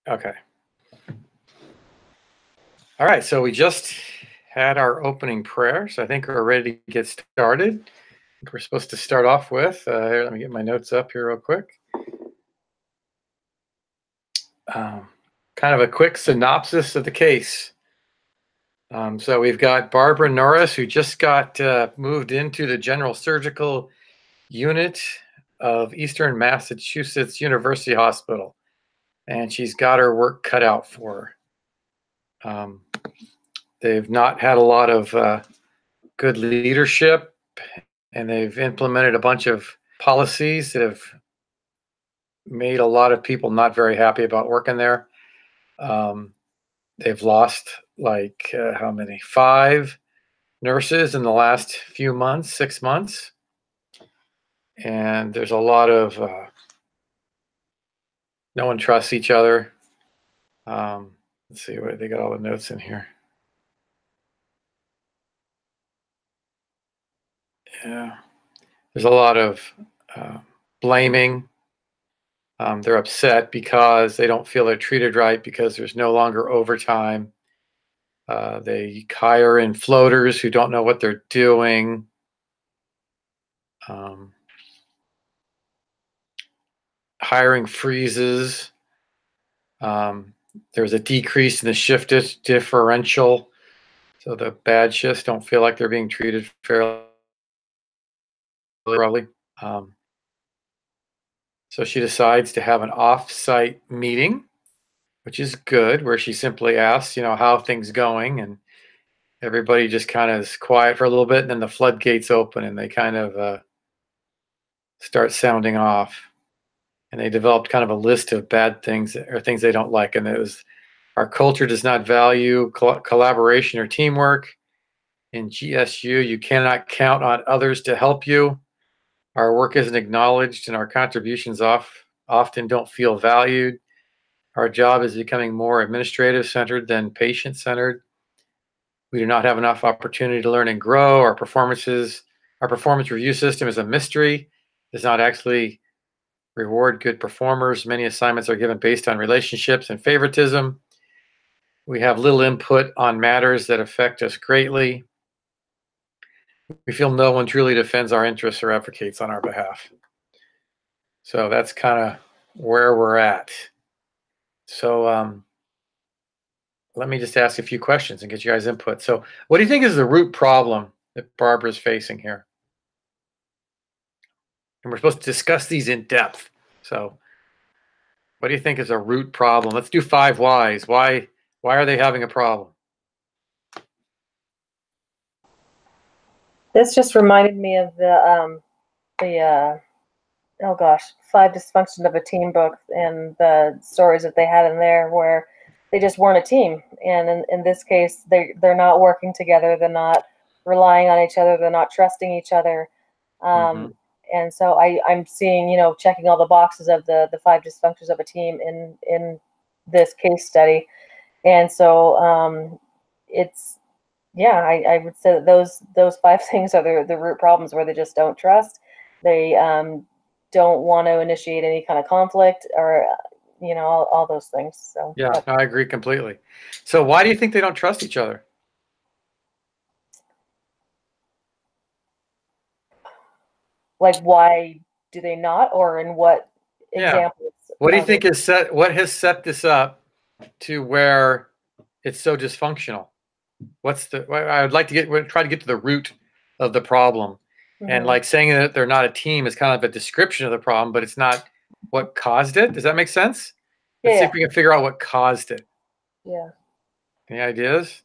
Okay. All right. So we just had our opening prayer. So I think we're ready to get started. I think we're supposed to start off with, here, let me get my notes up here real quick. Um, kind of a quick synopsis of the case. So we've got Barbara Norris, who just got moved into the general surgical unit of Eastern Massachusetts University Hospital. And she's got her work cut out for her. They've not had a lot of good leadership, and they've implemented a bunch of policies that have made a lot of people not very happy about working there. They've lost how many? 5 nurses in the last few months, 6 months. And there's a lot of no one trusts each other. Let's see, what they got all the notes in here. Yeah, there's a lot of blaming. They're upset because they don't feel they're treated right because there's no longer overtime. They hire in floaters who don't know what they're doing. Hiring freezes. There's a decrease in the shift differential. So the bad shifts don't feel like they're being treated fairly. So she decides to have an off-site meeting, which is good, where she simply asks, how things going, and everybody just kind of is quiet for a little bit, and then the floodgates open, and they kind of start sounding off. And they developed kind of a list of bad things or things they don't like, and it was, our culture does not value collaboration or teamwork. In GSU, you cannot count on others to help you. Our work isn't acknowledged, and our contributions often don't feel valued. Our job is becoming more administrative centered than patient centered. We do not have enough opportunity to learn and grow. Our performance review system is a mystery. It does not actually reward good performers. Many assignments are given based on relationships and favoritism. We have little input on matters that affect us greatly. We feel no one truly defends our interests or advocates on our behalf. So that's kind of where we're at. So let me just ask a few questions and get you guys' input. So what do you think is the root problem that Barbara's facing here? And we're supposed to discuss these in depth. So what do you think is a root problem? Let's do 5 whys. Why are they having a problem? This just reminded me of the 5 Dysfunctions of a Team book, and the stories that they had in there where they just weren't a team. And in this case, they're not working together. They're not relying on each other. They're not trusting each other. And so I'm seeing, checking all the boxes of the 5 dysfunctions of a team in this case study. And so I would say that those 5 things are the root problems, where they just don't trust. They don't want to initiate any kind of conflict, or all those things. So yeah, I agree completely. So why do you think they don't trust each other? Like, why do they not, or in what examples? What do you think what has set this up to where it's so dysfunctional? I would like to try to get to the root of the problem. And like saying that they're not a team is kind of a description of the problem, but it's not what caused it. Does that make sense? Let's see if we can figure out what caused it. Yeah. Any ideas?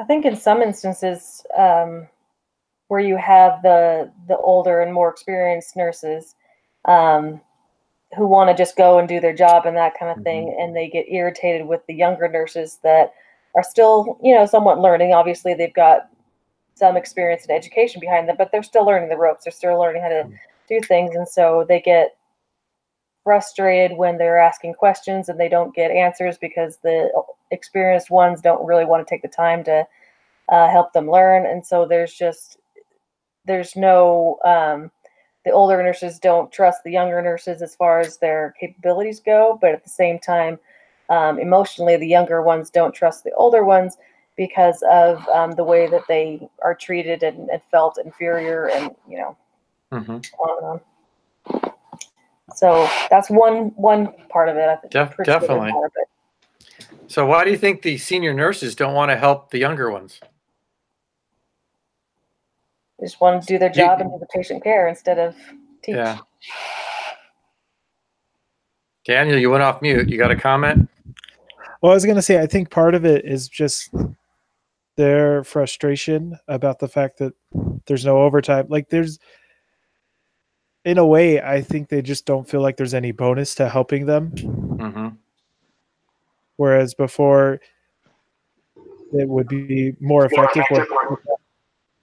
I think in some instances, where you have the older and more experienced nurses who want to just go and do their job and that kind of thing, and they get irritated with the younger nurses that are still, somewhat learning. Obviously, they've got some experience and education behind them, but they're still learning the ropes. They're still learning how to do things, and so they get frustrated when they're asking questions and they don't get answers because the experienced ones don't really want to take the time to help them learn. And so there's no the older nurses don't trust the younger nurses as far as their capabilities go, but at the same time, emotionally, the younger ones don't trust the older ones because of the way that they are treated and felt inferior, and on and on. So that's one part of it. I think Definitely. Part of it. So why do you think the senior nurses don't want to help the younger ones? They just want to do their job and do the patient care instead of teach. Yeah. Daniel, you went off mute. You got a comment? Well, I was going to say, I think part of it is just their frustration about the fact that there's no overtime. Like in a way, I think they just don't feel like there's any bonus to helping them. Mm-hmm. Whereas before, it would be more effective.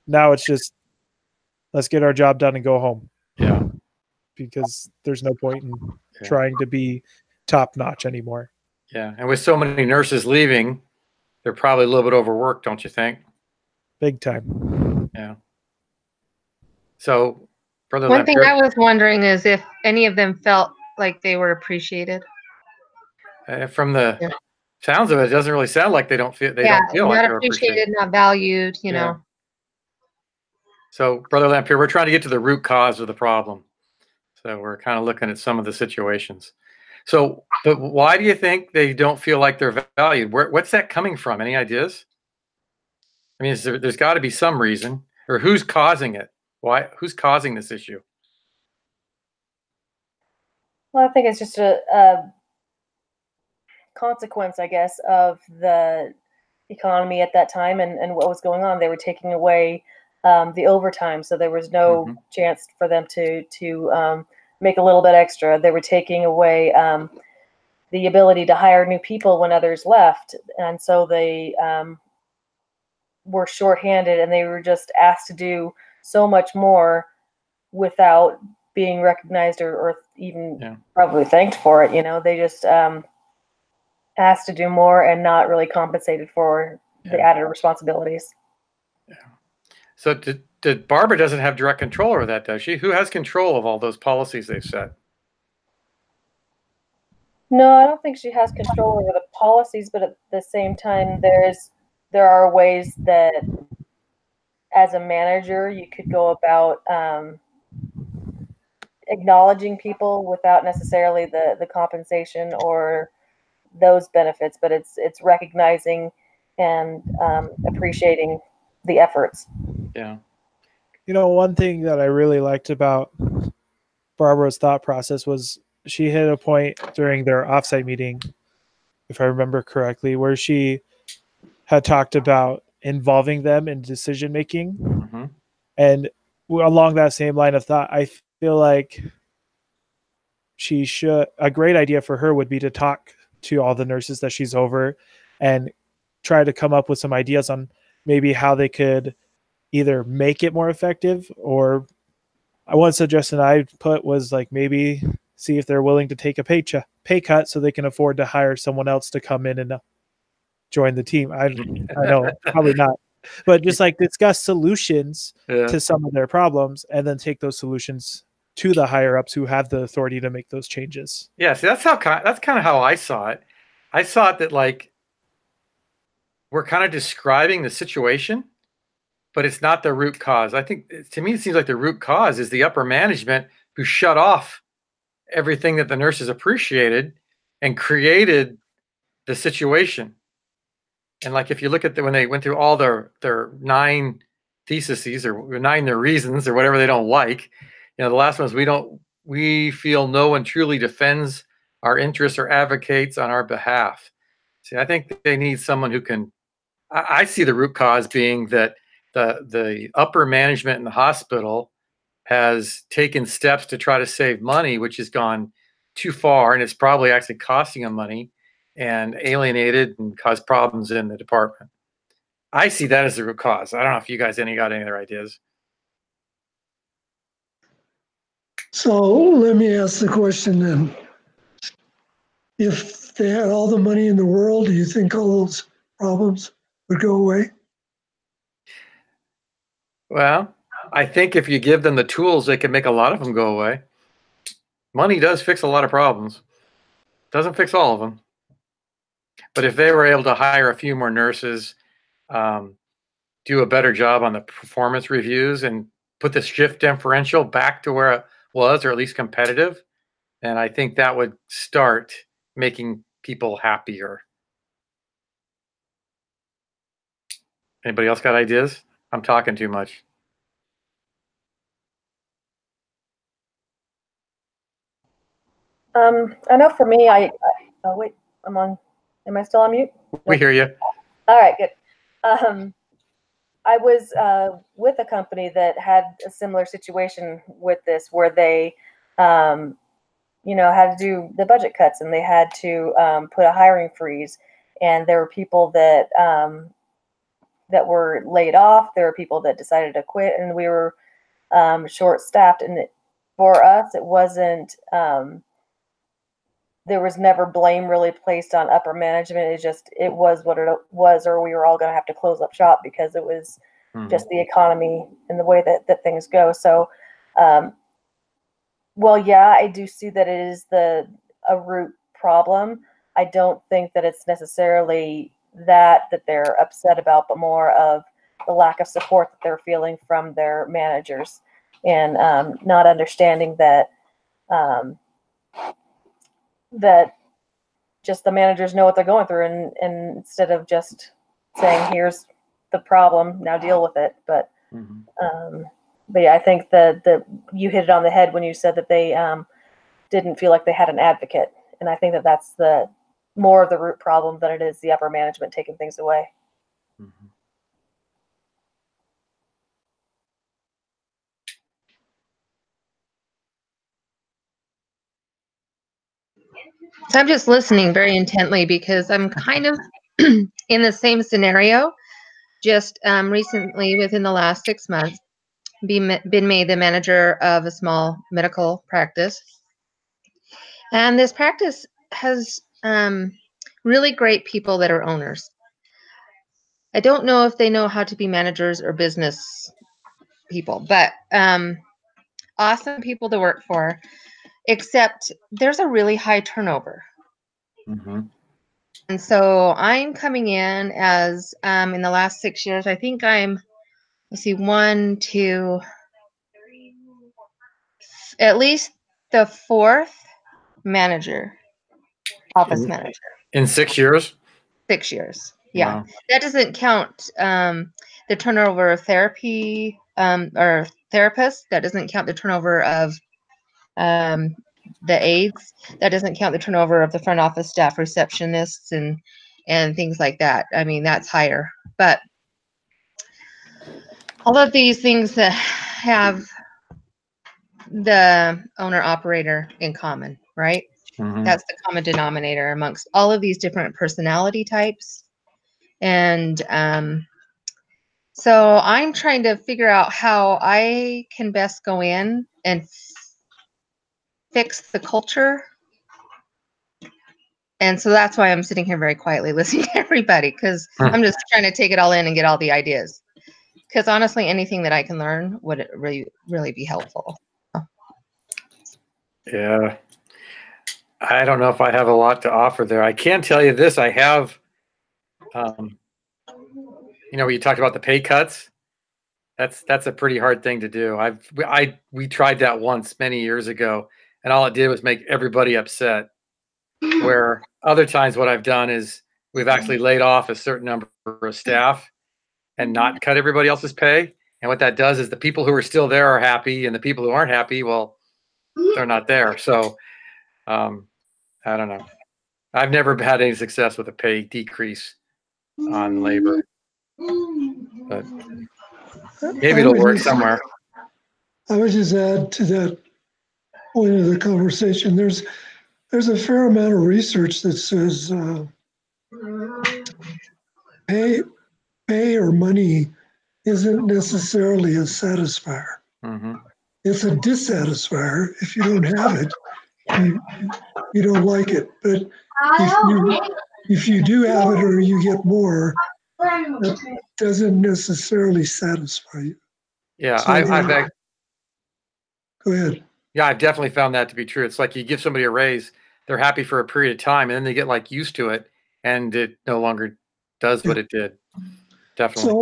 Now it's just, let's get our job done and go home. Yeah. Because there's no point in trying to be top notch anymore. Yeah. And with so many nurses leaving, they're probably a little bit overworked, don't you think? Big time. Yeah. So, Brother One thing Lamphere, I was wondering is if any of them felt like they were appreciated. from the sounds of it, it doesn't really sound like they don't feel like not they're appreciated, not valued, you know. So, Brother Lamphere, we're trying to get to the root cause of the problem. So we're kind of looking at some of the situations. So, but why do you think they don't feel like they're valued? What's that coming from? Any ideas? I mean, there's got to be some reason, or who's causing it? Why? Who's causing this issue? Well, I think it's just a consequence, I guess, of the economy at that time and what was going on. They were taking away the overtime, so there was no chance for them to make a little bit extra. They were taking away the ability to hire new people when others left, and so they were shorthanded, and they were just asked to do so much more without being recognized or even probably thanked for it. They just asked to do more and not really compensated for the added responsibilities. Yeah. So did Barbara doesn't have direct control over that, does she? Who has control of all those policies they've set? No, I don't think she has control over the policies, but at the same time, there are ways that as a manager, you could go about acknowledging people without necessarily the compensation or those benefits, but it's recognizing and appreciating the efforts. Yeah. One thing that I really liked about Barbara's thought process was she hit a point during their offsite meeting, if I remember correctly, where she had talked about involving them in decision making. And along that same line of thought, I feel like a great idea for her would be to talk to all the nurses that she's over and try to come up with some ideas on maybe how they could either make it more effective, or one suggestion I put was like maybe see if they're willing to take a pay cut so they can afford to hire someone else to come in and join the team. I know probably not, but just like discuss solutions to some of their problems and then take those solutions to the higher ups who have the authority to make those changes. Yeah, see, that's kind of how I saw it. I saw it that like we're kind of describing the situation, but it's not the root cause. I think to me it seems like the root cause is the upper management who shut off everything that the nurses appreciated and created the situation. And like if you look at when they went through all their 9 theses or 9 their reasons or whatever they don't like, the last one is we feel no one truly defends our interests or advocates on our behalf. See, I think they need someone who can. I see the root cause being that the upper management in the hospital has taken steps to try to save money, which has gone too far, and it's probably actually costing them money and alienated and caused problems in the department. I see that as the root cause. I don't know if you guys got any other ideas. So let me ask the question then. If they had all the money in the world, do you think all those problems would go away? Well, I think if you give them the tools, they can make a lot of them go away. Money does fix a lot of problems. Doesn't fix all of them. But if they were able to hire a few more nurses, do a better job on the performance reviews and put the shift differential back to where it was, or at least competitive, then I think that would start making people happier. Anybody else got ideas? I'm talking too much. I know for me, oh wait, I'm on. Am I still on mute? We hear you. All right, good. I was with a company that had a similar situation with this, where they, you know, had to do the budget cuts, and they had to put a hiring freeze. And there were people that that were laid off. There were people that decided to quit, and we were short-staffed. And for us, it wasn't. There was never blame really placed on upper management. It was what it was, or we were all going to have to close up shop because it was just the economy and the way that things go. So, well, yeah, I do see that it is a root problem. I don't think that it's necessarily that they're upset about, but more of the lack of support that they're feeling from their managers, and not understanding that that just the managers know what they're going through, and instead of just saying, here's the problem, now deal with it. But yeah, I think that you hit it on the head when you said that they didn't feel like they had an advocate, and I think that that's the more of the root problem than it is the upper management taking things away. So I'm just listening very intently because I'm kind of in the same scenario. Just recently, within the last 6 months, been made the manager of a small medical practice. And this practice has really great people that are owners. I don't know if they know how to be managers or business people, but awesome people to work for, except there's a really high turnover. And so I'm coming in as, in the last 6 years, I think I'm, let's see, 1, 2, at least the 4th manager, office manager. In 6 years? 6 years, yeah. Wow. That doesn't count the turnover of therapy or therapists. That doesn't count the turnover of the aides. That doesn't count the turnover of the front office staff, receptionists, and things like that. I mean, that's higher. But all of these things that have the owner operator in common, right? That's the common denominator amongst all of these different personality types. And so I'm trying to figure out how I can best go in and fix the culture. And so that's why I'm sitting here very quietly listening to everybody, because I'm just trying to take it all in and get all the ideas. Because honestly, anything that I can learn would really, really be helpful. Yeah. I don't know if I have a lot to offer there. I can tell you this. I have, you know, when you talked about the pay cuts, that's a pretty hard thing to do. We tried that once many years ago, and all it did was make everybody upset. Where other times what I've done is we've actually laid off a certain number of staff and not cut everybody else's pay. And what that does is the people who are still there are happy, and the people who aren't happy, well, they're not there. So I don't know. I've never had any success with a pay decrease on labor, but maybe it'll work somewhere. I would just add to that point of the conversation. There's a fair amount of research that says pay or money isn't necessarily a satisfier. It's a dissatisfier. If you don't have it, you don't like it. But if you do have it or you get more, that doesn't necessarily satisfy you. Yeah, So, go ahead. Yeah, I've definitely found that to be true. It's like you give somebody a raise, they're happy for a period of time, and then they get like used to it, and it no longer does what it did. Definitely.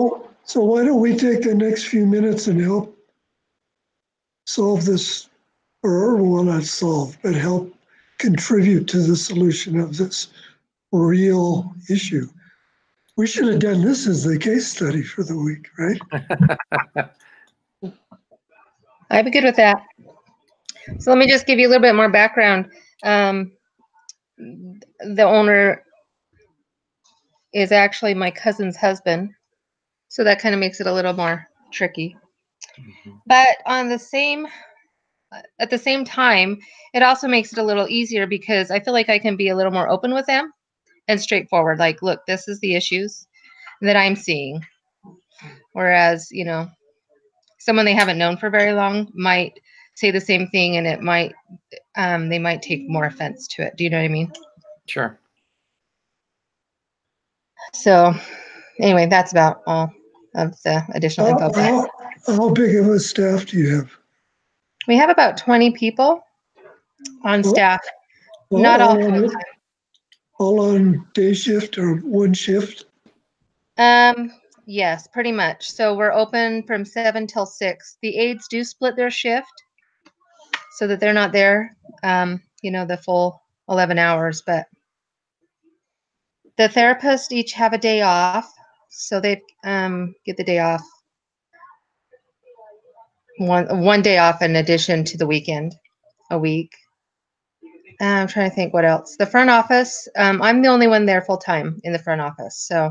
So why don't we take the next few minutes and help solve this, or well, not solve, but help contribute to the solution of this real issue. We should have done this as the case study for the week, right? I'd be good with that. So let me just give you a little bit more background. The owner is actually my cousin's husband, so that kind of makes it a little more tricky. Mm-hmm. But at the same time, it also makes it a little easier because I feel like I can be a little more open with them and straightforward. Like, look, this is the issues that I'm seeing. Whereas, you know, someone they haven't known for very long might say the same thing, and it might they might take more offense to it. Do you know what I mean? Sure. So anyway, that's about all of the additional info. How big of a staff do you have? We have about 20 people on staff. Not all full time. All on day shift or one shift? Yes, pretty much. So we're open from 7 till 6. The aides do split their shift so that they're not there, you know, the full 11 hours, but the therapists each have a day off. So they get the day off, one day off in addition to the weekend, a week. I'm trying to think what else. The front office, I'm the only one there full time in the front office. So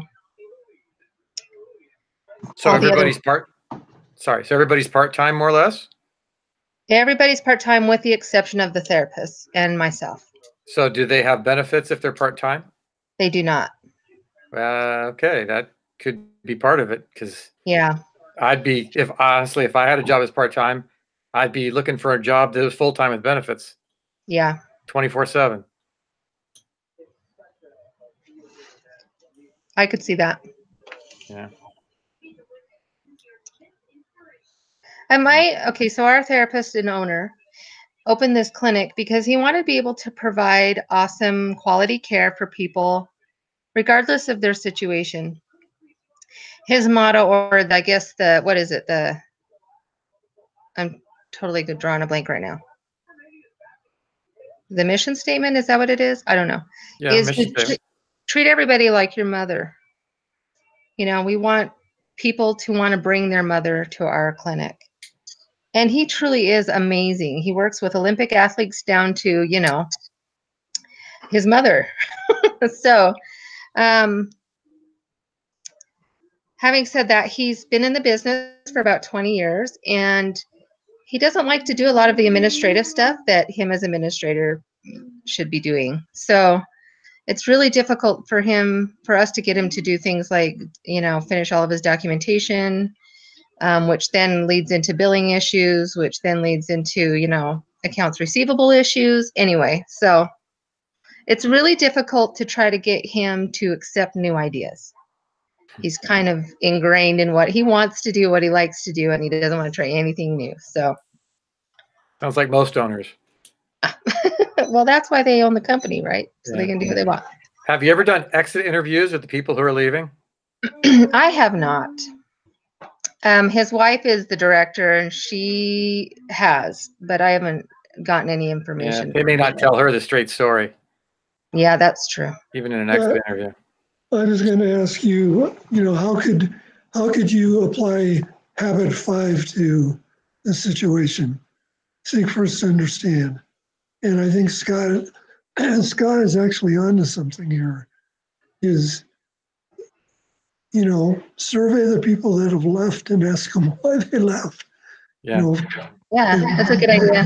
everybody's everybody's part-time more or less? Everybody's part-time with the exception of the therapist and myself. So do they have benefits if they're part-time? They do not. Okay, that could be part of it because yeah, if I had a job as part-time, I'd be looking for a job that was full-time with benefits. Yeah. 24/7. I could see that. Yeah. Okay, so our therapist and owner opened this clinic because he wanted to be able to provide awesome quality care for people regardless of their situation. His motto, or I guess I'm totally drawing a blank right now. The mission statement, is that what it is? I don't know. Yeah, is treat everybody like your mother. You know, we want people to want to bring their mother to our clinic. And he truly is amazing. He works with Olympic athletes down to, you know, his mother. So, having said that, he's been in the business for about 20 years, and he doesn't like to do a lot of the administrative stuff that him as administrator should be doing. So it's really difficult for us to get him to do things like, you know, finish all of his documentation, which then leads into billing issues, which then leads into, you know, accounts receivable issues. Anyway, so it's really difficult to try to get him to accept new ideas. He's kind of ingrained in what he wants to do, what he likes to do, and he doesn't want to try anything new. So sounds like most owners. Well, that's why they own the company, right? So they can do what they want. Have you ever done exit interviews with the people who are leaving? I have not. His wife is the director, and she has, but I haven't gotten any information. Yeah, they may not tell her the straight story. Yeah, that's true. Even in an exit interview. I was going to ask you, you know, how could you apply habit 5 to the situation? Seek first to understand. And I think Scott is actually onto something here. Is, you know, survey the people that have left and ask them why they left. Yeah. You know, yeah, that's a good idea.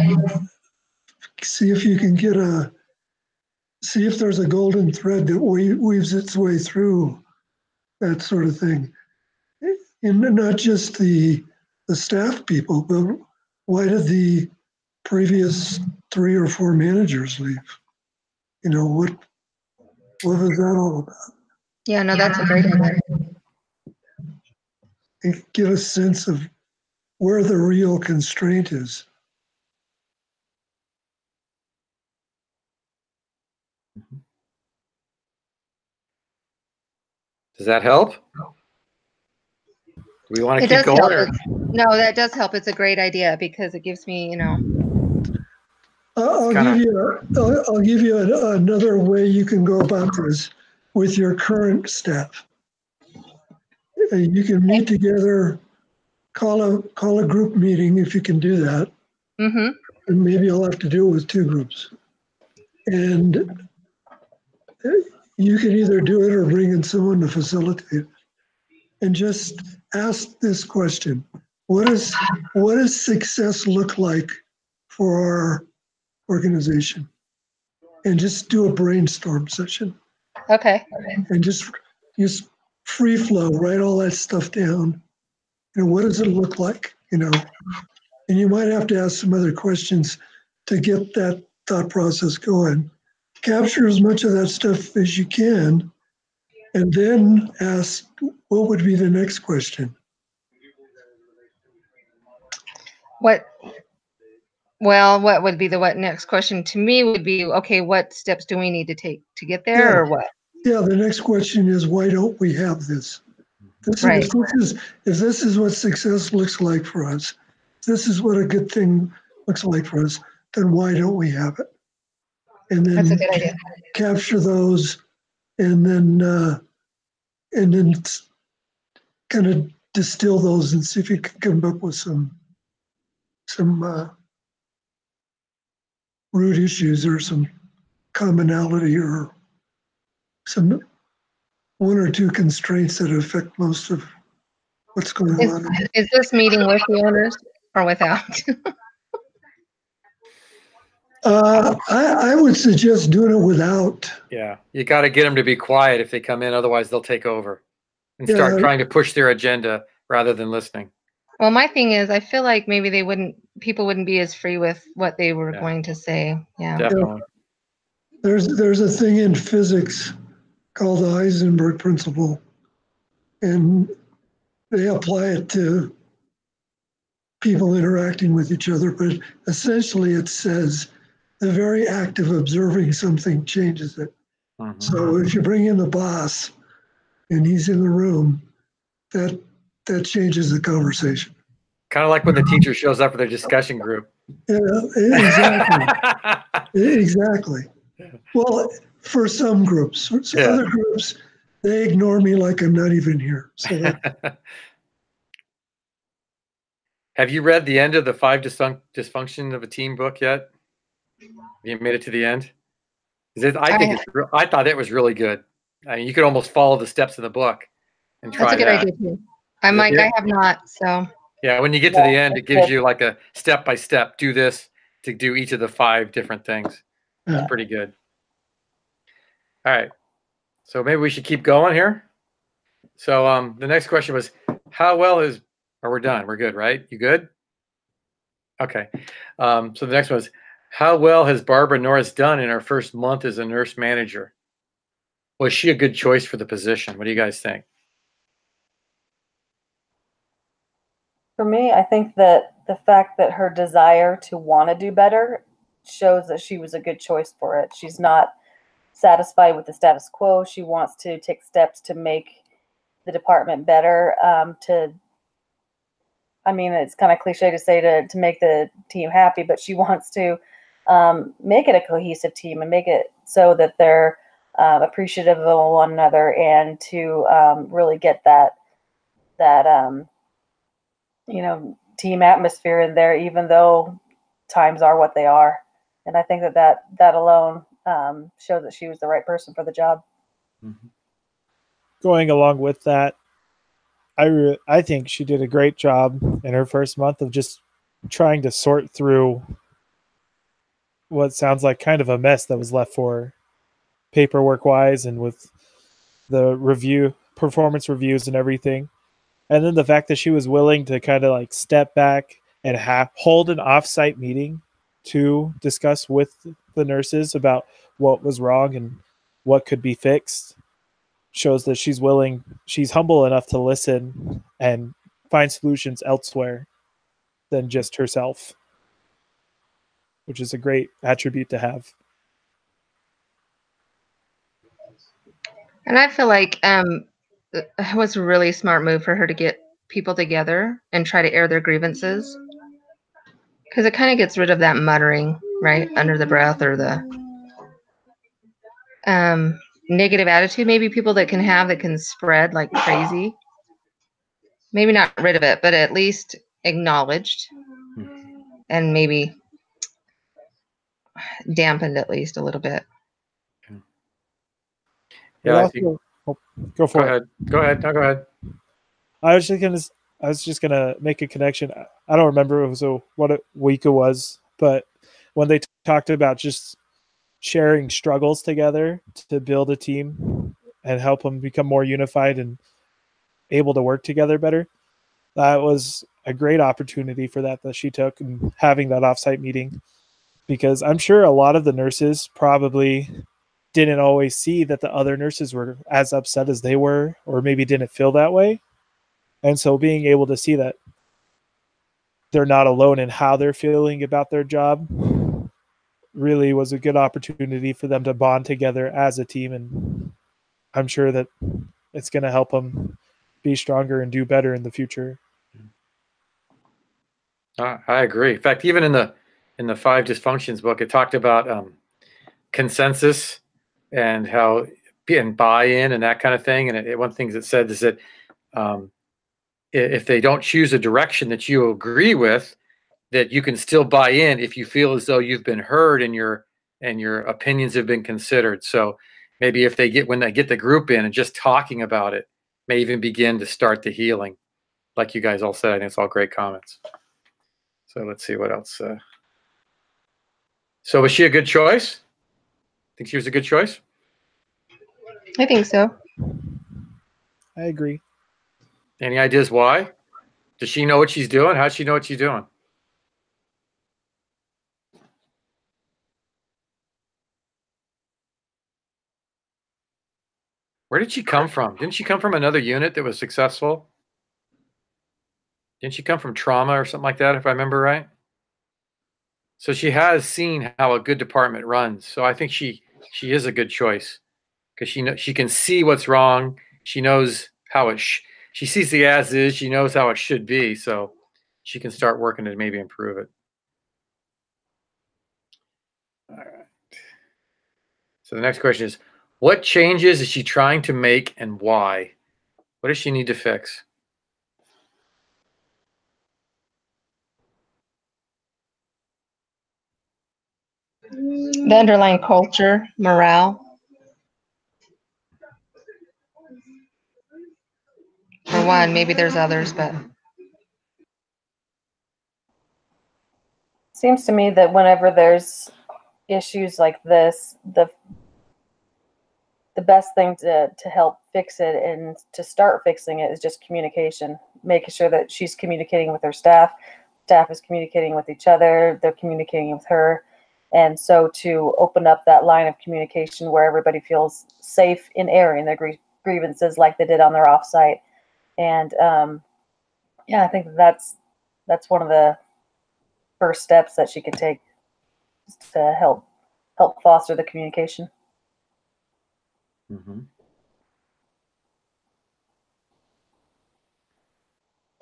See if you can see if there's a golden thread that weaves its way through that sort of thing. And not just the staff people, but why did the previous 3 or 4 managers leave? You know, what was that all about? Yeah, no, that's a great idea. And get a sense of where the real constraint is. Does that help? Do we want to It keep does going? help. Or? No, that does help. It's a great idea because it gives me, you know. I'll give you another way you can go about this with your current staff. You can meet together, call a group meeting if you can do that. Mm-hmm. And maybe you'll have to do it with 2 groups. And you can either do it or bring in someone to facilitate. And just ask this question: what does success look like for our organization? And just do a brainstorm session. Okay. And just free flow, write all that stuff down. What does it look like? And you might have to ask some other questions to get that thought process going. Capture as much of that stuff as you can, and then ask, what would be the next question? What would be the next question to me would be, okay, what steps do we need to take to get there, or what? Yeah, the next question is, why don't we have this? Right. If this is what success looks like for us, this is what a good thing looks like for us, then why don't we have it? And then That's a good idea. capture those, and then kind of distill those and see if you can come up with some root issues or some commonality or some 1 or 2 constraints that affect most of what's going on. Is this meeting with the owners or without? I would suggest doing it without. Yeah, you got to get them to be quiet if they come in, otherwise they'll take over and start trying to push their agenda rather than listening. Well, my thing is, I feel like maybe people wouldn't be as free with what they were going to say. Yeah, definitely. There's a thing in physics called the Heisenberg principle, and they apply it to people interacting with each other. But essentially, it says the very act of observing something changes it. Mm-hmm. So if you bring in the boss and he's in the room, that changes the conversation. Kind of like when the teacher shows up for their discussion group. Yeah, exactly. Exactly. Well, for some groups, other groups, they ignore me like I'm not even here. So have you read the end of the 5 Dysfunctions of a Team book yet? Have you made it to the end? I thought it was really good. I mean, you could almost follow the steps of the book and try that. That's a good idea too. I have not, so. Yeah, when you get to the end, it gives you like a step-by-step, do this to do each of the 5 different things. It's pretty good. All right. So maybe we should keep going here. So the next question was, how well is, or we're done. We're good, right? You good? Okay. So the next one is, how well has Barbara Norris done in her first month as a nurse manager? Was she a good choice for the position? What do you guys think? For me, I think that the fact that her desire to want to do better shows that she was a good choice for it. She's not satisfied with the status quo. She wants to take steps to make the department better. I mean, it's kind of cliche to say to make the team happy, but she wants to make it a cohesive team and make it so that they're appreciative of one another, and to really get that team atmosphere in there, even though times are what they are. And I think that alone showed that she was the right person for the job. Mm-hmm. Going along with that, I think she did a great job in her first month of just trying to sort through what sounds like kind of a mess that was left for her, paperwork wise, and with the performance reviews and everything. And then the fact that she was willing to kind of like step back and hold an offsite meeting to discuss with the nurses about what was wrong and what could be fixed shows that she's humble enough to listen and find solutions elsewhere than just herself, which is a great attribute to have. And I feel like it was a really smart move for her to get people together and try to air their grievances, because it kind of gets rid of that muttering, right, under the breath, or the negative attitude maybe people that can spread like crazy. Maybe not rid of it, but at least acknowledged and maybe dampened at least a little bit. Yeah, Also, go for it. Go ahead. No, go ahead. I was just gonna make a connection. I don't remember what week it was, but when they talked about just sharing struggles together to build a team and help them become more unified and able to work together better, that was a great opportunity for that she took, and having that offsite meeting, because I'm sure a lot of the nurses probably didn't always see that the other nurses were as upset as they were, or maybe didn't feel that way. And so being able to see that they're not alone in how they're feeling about their job really was a good opportunity for them to bond together as a team. And I'm sure that it's going to help them be stronger and do better in the future. I agree. In fact, even in the 5 Dysfunctions book, it talked about consensus and how and buy-in and that kind of thing. And one thing that said is that if they don't choose a direction that you agree with, that you can still buy in if you feel as though you've been heard and your opinions have been considered. So maybe if when they get the group in and just talking about it may even begin to start the healing. Like you guys all said, I think it's all great comments. So let's see what else. So was she a good choice? Think she was a good choice? I think so. I agree. Any ideas why? Does she know what she's doing? How does she know what she's doing? Where did she come from? Didn't she come from another unit that was successful? Didn't she come from trauma or something like that, if I remember right? So she has seen how a good department runs. So I think she is a good choice, because she can see what's wrong. She knows how she sees the as is. She knows how it should be. So she can start working to maybe improve it. All right. So the next question is, what changes is she trying to make and why? What does she need to fix? The underlying culture, morale. For one, maybe there's others, but seems to me that whenever there's issues like this, the best thing to help fix it and to start fixing it is just communication, making sure that she's communicating with her staff is communicating with each other, they're communicating with her. And so to open up that line of communication where everybody feels safe in airing their grievances like they did on their offsite. And yeah, I think that's one of the first steps that she can take to help foster the communication. Mm-hmm.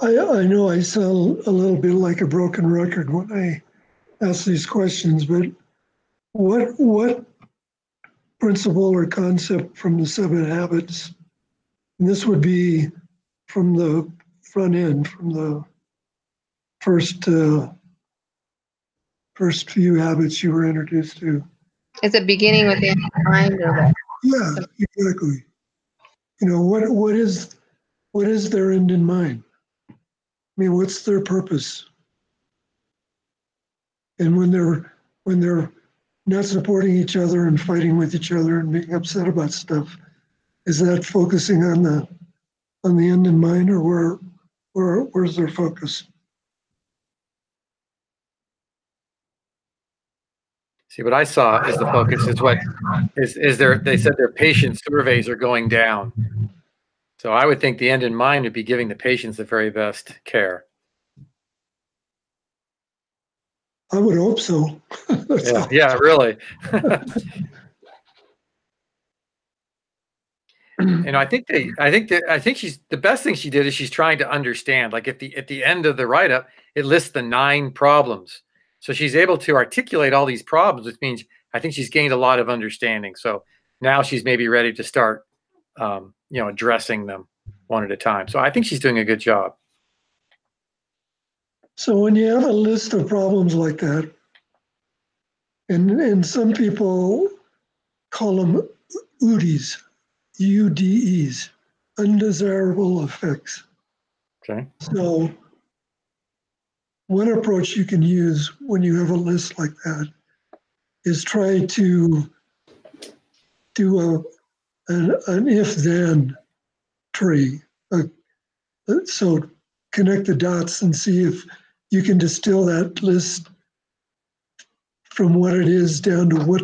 I know I sound a little bit like a broken record when I ask these questions, but what principle or concept from the 7 habits, and this would be from the front end, from the first few habits you were introduced to? is it beginning with the end in mind, or what? Yeah, exactly. You know, what is their end in mind? I mean, what's their purpose? And when they're not supporting each other and fighting with each other and being upset about stuff, is that focusing on the end in mind, or where's their focus? See, what I saw as the focus is they said their patient surveys are going down. So I would think the end in mind would be giving the patients the very best care. I would hope so. Yeah, really. And I think she's the best thing she did is she's trying to understand. Like at the end of the write-up, it lists the 9 problems. So she's able to articulate all these problems, which means I think she's gained a lot of understanding. So now she's maybe ready to start, addressing them one at a time. So I think she's doing a good job. So when you have a list of problems like that, and some people call them UDEs, UDEs, undesirable effects. Okay. So one approach you can use when you have a list like that is try to do an if-then tree. So connect the dots and see if you can distill that list from what it is down to what,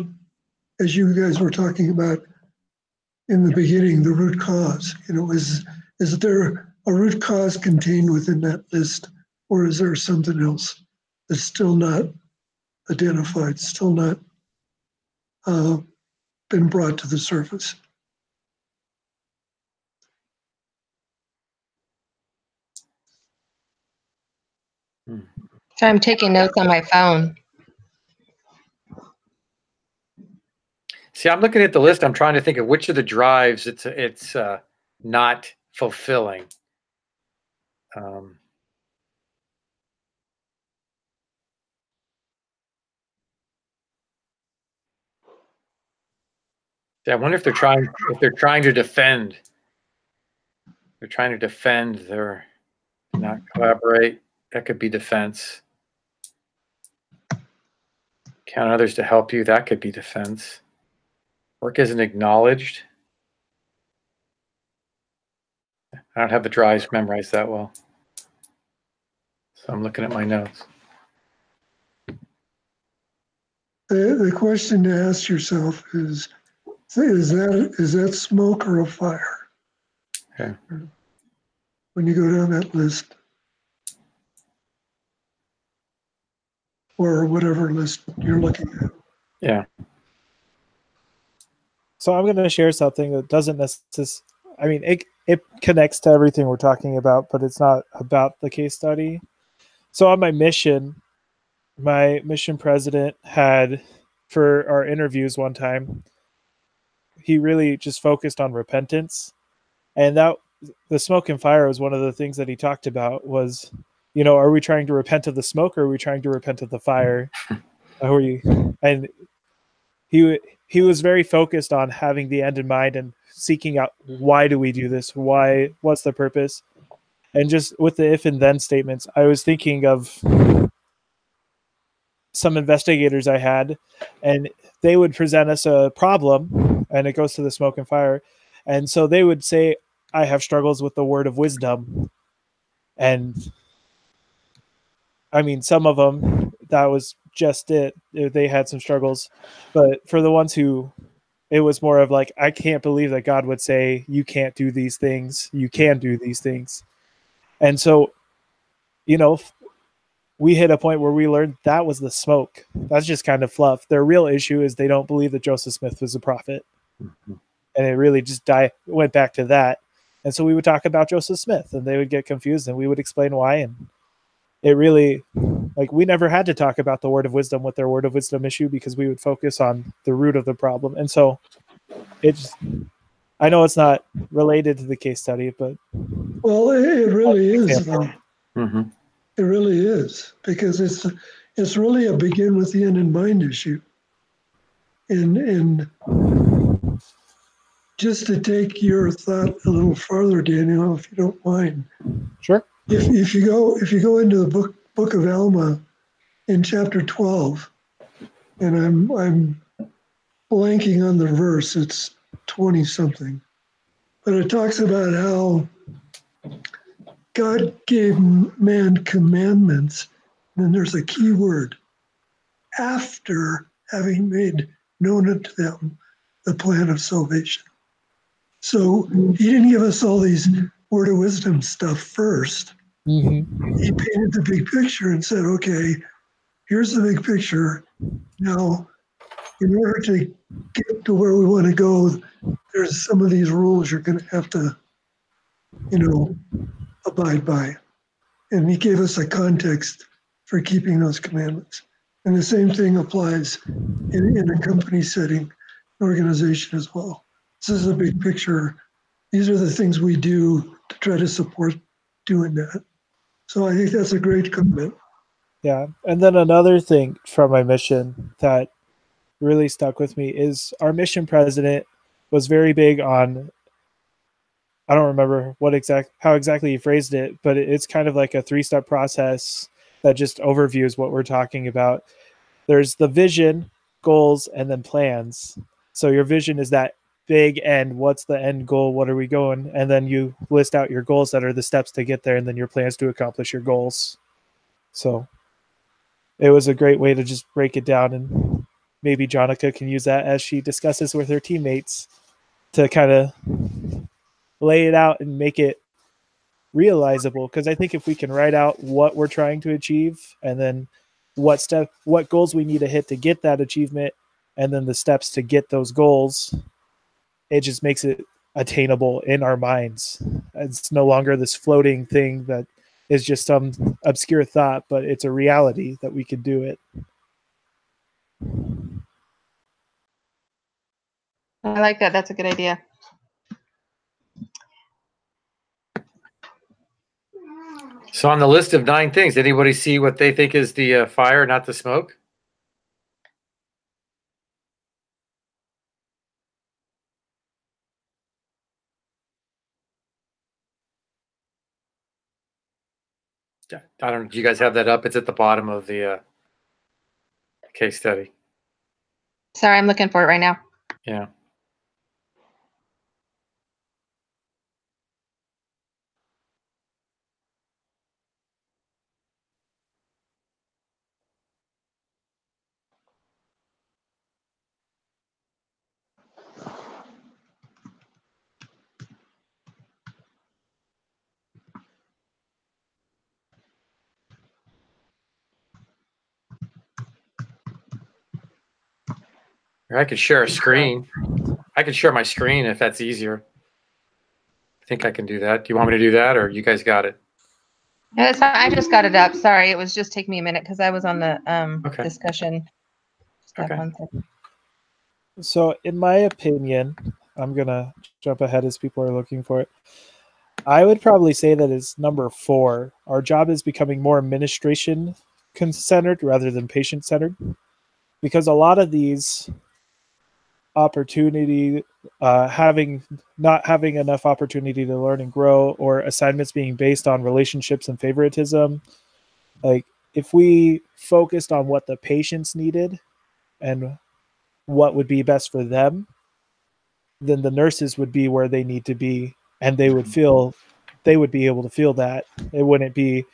as you guys were talking about in the beginning, the root cause. Is there a root cause contained within that list, or is there something else that's still not identified, still not been brought to the surface? So I'm taking notes on my phone. See, I'm looking at the list. I'm trying to think of which of the drives it's not fulfilling. I wonder if they're trying to defend. They're trying to defend their not collaborate. That could be defense. Count on others to help you. That could be defense. Work isn't acknowledged. I don't have the drives memorized that well. So I'm looking at my notes. The question to ask yourself is that smoke or a fire? Okay. When you go down that list, or whatever list you're looking at. Yeah. So I'm going to share something that doesn't necessarily, I mean, it connects to everything we're talking about, but it's not about the case study. So on my mission president had, for our interviews one time, he really just focused on repentance. And that the smoke and fire was one of the things that he talked about was, are we trying to repent of the smoke or are we trying to repent of the fire? And he was very focused on having the end in mind and seeking out, why do we do this? What's the purpose? And just with the if and then statements, I was thinking of some investigators I had, and they would present us a problem, and it goes to the smoke and fire. And so they would say, I have struggles with the word of wisdom. And I mean, some of them, that was just it. They had some struggles. But for the ones who, it was more of like, I can't believe that God would say, you can't do these things. You can do these things. And so, we hit a point where we learned that was the smoke. That's just kind of fluff. Their real issue is they don't believe that Joseph Smith was a prophet. Mm-hmm. And it really just went back to that. And so we would talk about Joseph Smith and they would get confused and we would explain why. And it really, we never had to talk about the word of wisdom with their word of wisdom issue because we would focus on the root of the problem. And so I know it's not related to the case study, but. Well, it really is. Mm-hmm. It really is, because it's really a begin with the end in mind issue. And just to take your thought a little farther, Daniel, if you don't mind. Sure. If you go into the book of Alma in chapter 12, and I'm blanking on the verse, it's 20 something, but it talks about how God gave man commandments, and then there's a key word, after having made known unto them the plan of salvation. So he didn't give us all these word of wisdom stuff first. Mm-hmm. He painted the big picture and said, okay, here's the big picture. Now, in order to get to where we want to go, there's some of these rules you're going to have to, abide by. And he gave us a context for keeping those commandments. And the same thing applies in a company setting, organization as well. This is a big picture. These are the things we do to try to support doing that. So I think that's a great comment. Yeah. And then another thing from my mission that really stuck with me is our mission president was very big on, I don't remember how exactly he phrased it, but it's kind of like a 3-step process that just overviews what we're talking about. There's the vision, goals, and then plans. So your vision is that big end. What's the end goal? What are we going? And then you list out your goals that are the steps to get there, and then your plans to accomplish your goals. So it was a great way to just break it down, and maybe Jonica can use that as she discusses with her teammates to kind of lay it out and make it realizable. Because I think if we can write out what we're trying to achieve, and then what goals we need to hit to get that achievement, and then the steps to get those goals, it just makes it attainable in our minds. It's no longer this floating thing that is just some obscure thought, but it's a reality that we can do it. I like that. That's a good idea. So on the list of 9 things, anybody see what they think is the fire, not the smoke? I don't know. Do you guys have that up? It's at the bottom of the case study. Sorry, I'm looking for it right now. Yeah. Or I could share a screen. I could share my screen if that's easier. I think I can do that. Do you want me to do that, or you guys got it? No, that's fine. I just got it up. Sorry, it was just taking me a minute because I was on the Okay. discussion. Okay. So in my opinion, I'm going to jump ahead as people are looking for it. I would probably say that it's number 4. Our job is becoming more administration centered rather than patient centered, because a lot of these opportunity, not having enough opportunity to learn and grow, or assignments being based on relationships and favoritism. Like if we focused on what the patients needed and what would be best for them, then the nurses would be where they need to be, and they would be able to feel that. It wouldn't be,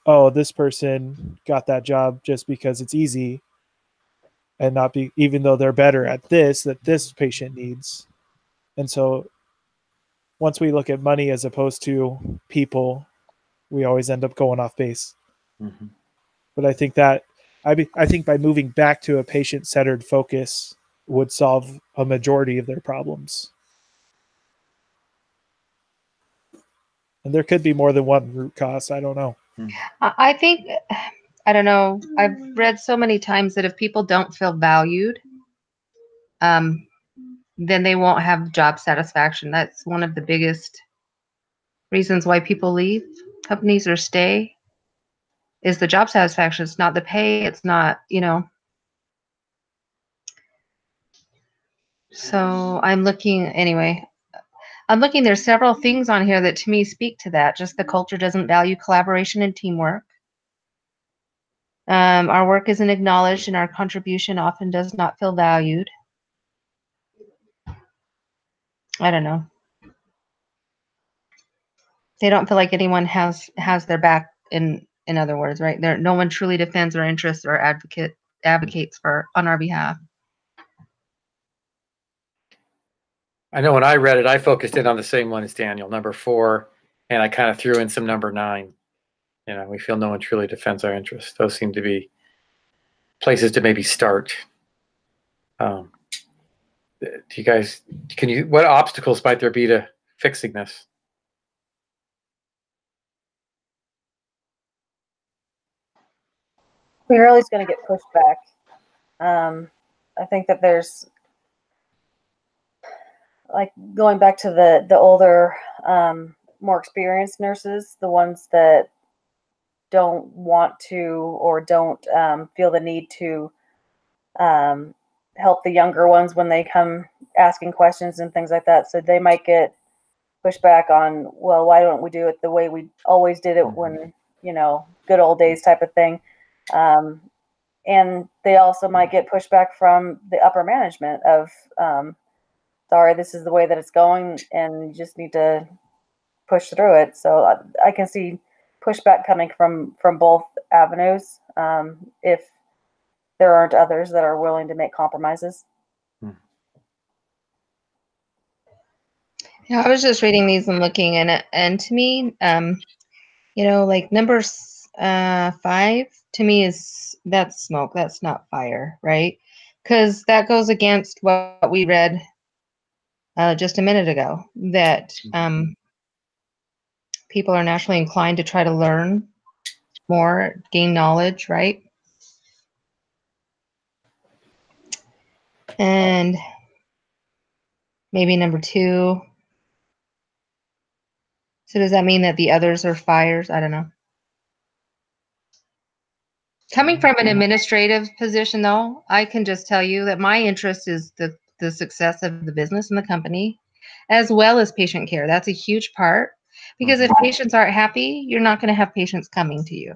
oh, this person got that job just because it's easy, and not be, even though they're better at this, that this patient needs. And so once we look at money as opposed to people, we always end up going off base. Mm-hmm. But I think by moving back to a patient-centered focus would solve a majority of their problems. And there could be more than one root cause. I don't know. I think, I don't know. I've read so many times that if people don't feel valued, then they won't have job satisfaction. That's one of the biggest reasons why people leave companies or stay, is the job satisfaction. It's not the pay. It's not, So I'm looking, anyway. There's several things on here that to me speak to that. Just the culture doesn't value collaboration and teamwork. Our work isn't acknowledged, and our contribution often does not feel valued. I don't know. They don't feel like anyone has their back, in other words, right? No one truly defends our interests or advocates on our behalf. I know when I read it, I focused in on the same one as Daniel, number 4, and I kind of threw in some number 9. We feel no one truly defends our interests. Those seem to be places to maybe start. Do you guys, what obstacles might there be to fixing this? We're always going to get pushback. I think that there's, like, going back to the older, more experienced nurses, the ones that don't want to or don't feel the need to help the younger ones when they come asking questions and things like that. So they might get pushback on, well, why don't we do it the way we always did it when, good old days type of thing. And they also might get pushback from the upper management of, sorry, this is the way that it's going and you just need to push through it. So I can see pushback coming from both avenues if there aren't others that are willing to make compromises. Yeah, I was just reading these and looking, and to me, like number 5 to me that's smoke. That's not fire, right? Because that goes against what we read just a minute ago, that people are naturally inclined to try to learn more, gain knowledge, right? And maybe number 2. So does that mean that the others are fires? I don't know. Coming from an administrative position, though, I can just tell you that my interest is the success of the business and the company, as well as patient care. That's a huge part, because if patients aren't happy, you're not going to have patients coming to you.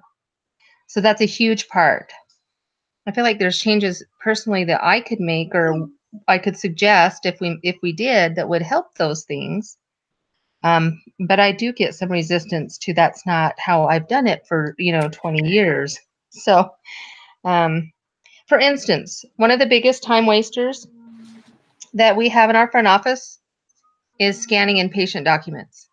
So that's a huge part. I feel like there's changes personally that I could make, or I could suggest if we did, that would help those things. But I do get some resistance to that's not how I've done it for 20 years. So, for instance, one of the biggest time wasters that we have in our front office is scanning in patient documents.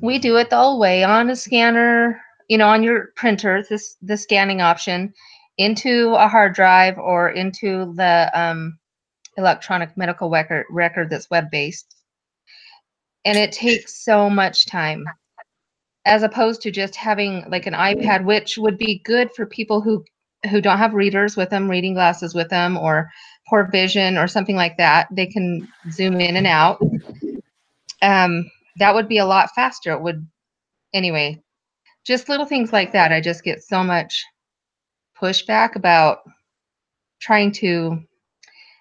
We do it the old way on a scanner, on your printer, the scanning option, into a hard drive or into the electronic medical record that's web-based. And it takes so much time, as opposed to just having like an iPad, which would be good for people who don't have readers with them, reading glasses with them, or poor vision or something like that. They can zoom in and out. That would be a lot faster. It would, anyway, just little things like that. I just get so much pushback about trying to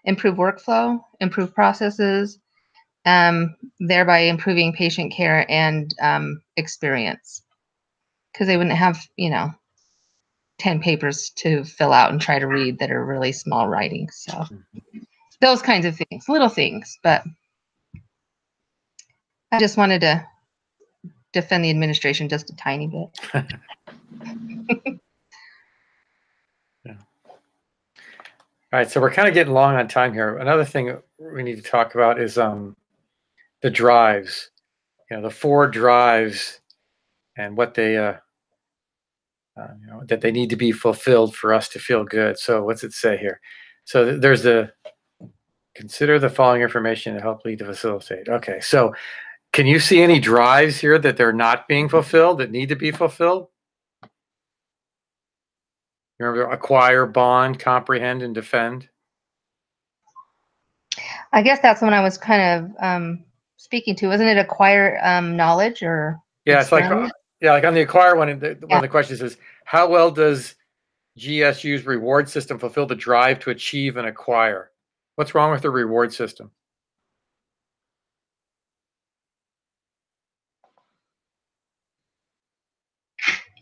improve workflow, improve processes, thereby improving patient care and experience. Because they wouldn't have, 10 papers to fill out and try to read that are really small writing. So those kinds of things, little things. But I just wanted to defend the administration just a tiny bit. Yeah. All right, so we're kind of getting long on time here. Another thing we need to talk about is the drives, the 4 drives, and what they, that they need to be fulfilled for us to feel good. So what's it say here? So there's consider the following information to help lead to facilitate. Okay, so can you see any drives here that they're not being fulfilled, that need to be fulfilled? Remember, acquire, bond, comprehend, and defend? I guess that's when I was kind of speaking to. Wasn't it acquire knowledge or? Yeah, it's like on the acquire one, one of the questions is, how well does GSU's reward system fulfill the drive to achieve and acquire? What's wrong with the reward system?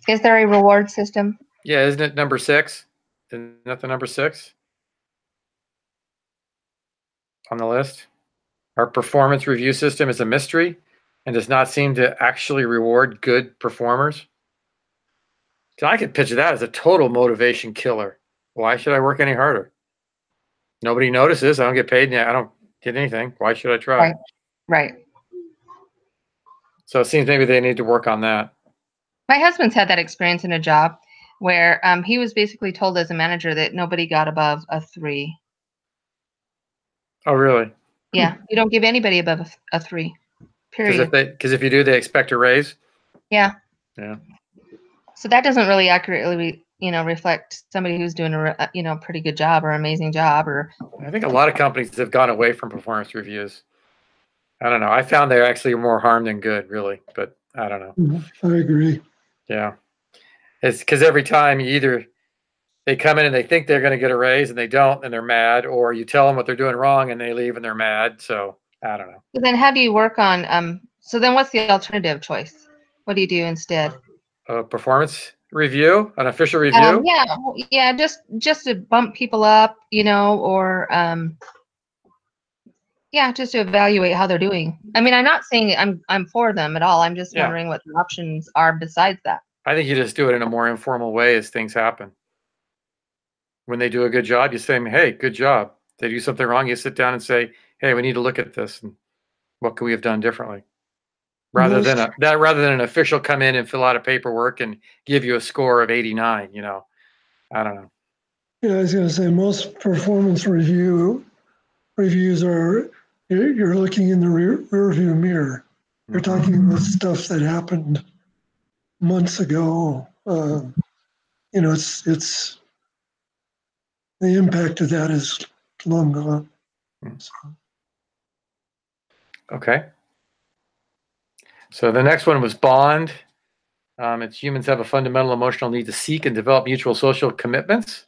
Is there a reward system? Yeah, isn't it number 6? Isn't that the number 6 on the list? Our performance review system is a mystery and does not seem to actually reward good performers. So I could picture that as a total motivation killer. Why should I work any harder? Nobody notices. I don't get paid. I don't get anything. Why should I try? Right. So it seems maybe they need to work on that. My husband's had that experience in a job where he was basically told as a manager that nobody got above a 3. Oh, really? Yeah, you don't give anybody above a 3. Period. Because if you do, they expect a raise. Yeah. Yeah. So that doesn't really accurately, reflect somebody who's doing a pretty good job or amazing job. Or I think a lot of companies have gone away from performance reviews. I don't know. I found they're actually more harm than good, really. But I don't know. I agree. Yeah. It's because every time they come in and they think they're going to get a raise and they don't, and they're mad, or you tell them what they're doing wrong and they leave and they're mad. So I don't know. So then how do you work on, so then what's the alternative choice? What do you do instead? A performance review, an official review? Yeah, just to bump people up, or just to evaluate how they're doing. I mean, I'm not saying I'm for them at all. I'm just wondering what the options are besides that. I think you just do it in a more informal way as things happen. When they do a good job, you say, hey, good job. If they do something wrong, you sit down and say, hey, we need to look at this and what could we have done differently? Rather than an official come in and fill out a paperwork and give you a score of 89, I don't know. Yeah, I was going to say most performance reviews are you're looking in the rear view mirror. You're talking about stuff that happened months ago. It's the impact of that is long gone. So. Okay. So the next one was bond. It's humans have a fundamental emotional need to seek and develop mutual social commitments.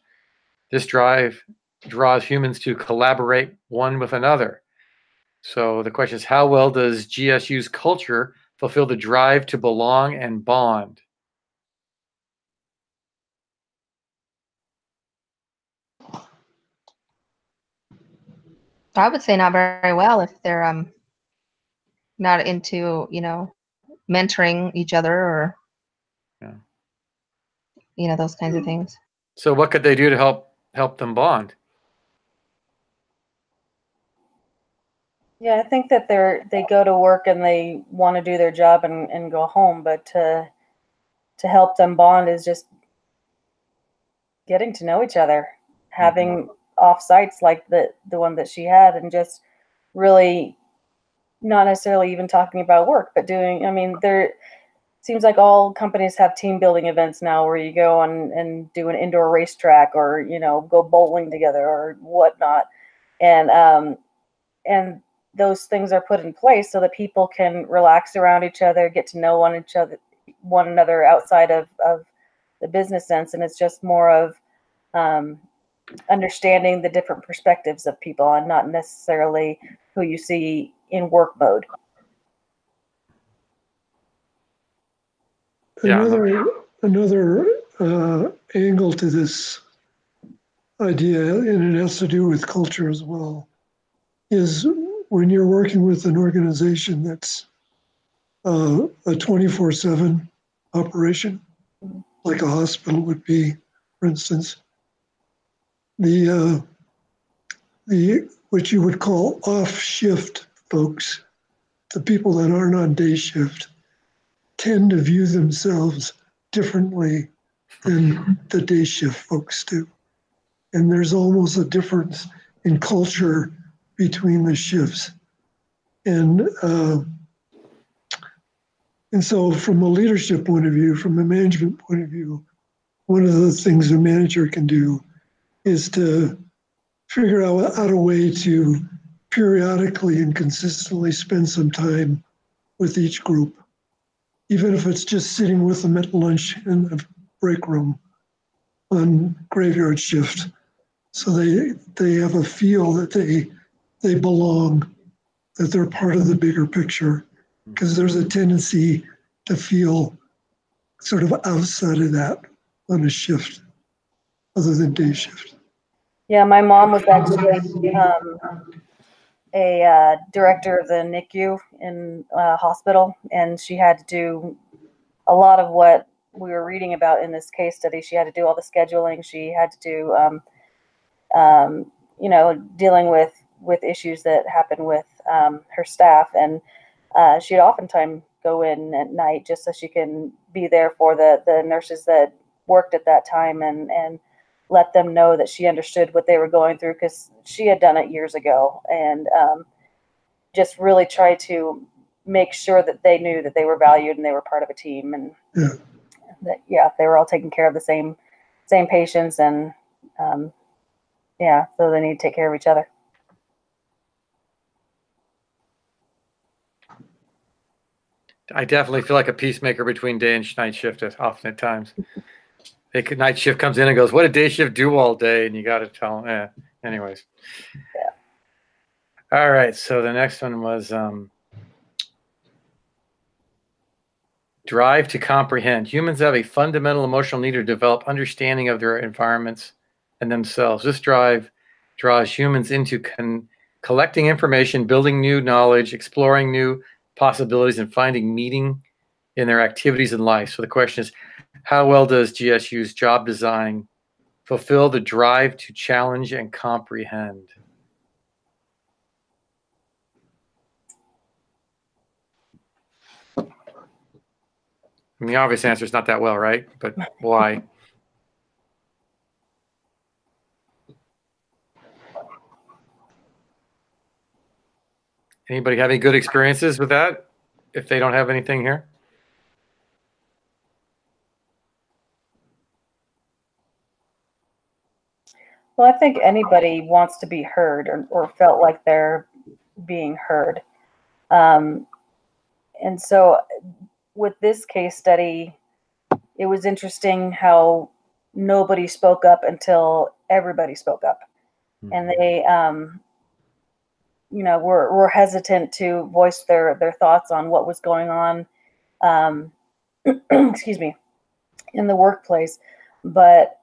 This drive draws humans to collaborate one with another. So the question is, how well does GSU's culture fulfill the drive to belong and bond? I would say not very well if they're not into, mentoring each other or those kinds of things. So what could they do to help them bond? Yeah, I think that they go to work and they want to do their job and go home, but to help them bond is just getting to know each other, having off sites like the one that she had, and just really not necessarily even talking about work, but there seems like all companies have team building events now where you go and do an indoor racetrack or, go bowling together or whatnot. And those things are put in place so that people can relax around each other, get to know one another outside of the business sense. And it's just more of understanding the different perspectives of people and not necessarily who you see in work mode. Another angle to this idea, and it has to do with culture as well, is when you're working with an organization that's a 24/7 operation, like a hospital would be, for instance, the what you would call off-shift folks, the people that aren't on day shift, tend to view themselves differently than the day shift folks do. And there's almost a difference in culture between the shifts. And so from a leadership point of view, from a management point of view, one of the things a manager can do is to figure out a way to periodically and consistently spend some time with each group, even if it's just sitting with them at lunch in the break room on graveyard shift. So they have a feel that they belong, that they're part of the bigger picture, because there's a tendency to feel sort of outside of that on a shift other than day shift. Yeah, my mom was actually a director of the NICU in a hospital, and she had to do a lot of what we were reading about in this case study. She had to do all the scheduling. She had to do, dealing with issues that happen with her staff, and she'd oftentimes go in at night just so she can be there for the nurses that worked at that time, and let them know that she understood what they were going through, because she had done it years ago, and just really try to make sure that they knew that they were valued and they were part of a team, and that they were all taking care of the same patients, and so they need to take care of each other. I definitely feel like a peacemaker between day and night shift often at times. Night shift comes in and goes, what did day shift do all day? And you got to tell them. Anyways. Yeah. All right. So the next one was drive to comprehend. Humans have a fundamental emotional need to develop understanding of their environments and themselves. This drive draws humans into collecting information, building new knowledge, exploring new possibilities, and finding meaning in their activities in life. So the question is, how well does GSU's job design fulfill the drive to challenge and comprehend? I mean, the obvious answer is not that well, right? But why? Anybody have any good experiences with that? If they don't have anything here? Well, I think anybody wants to be heard, or felt like they're being heard. And so with this case study, it was interesting how nobody spoke up until everybody spoke up. Mm-hmm. And they, were hesitant to voice their thoughts on what was going on, excuse me, in the workplace. But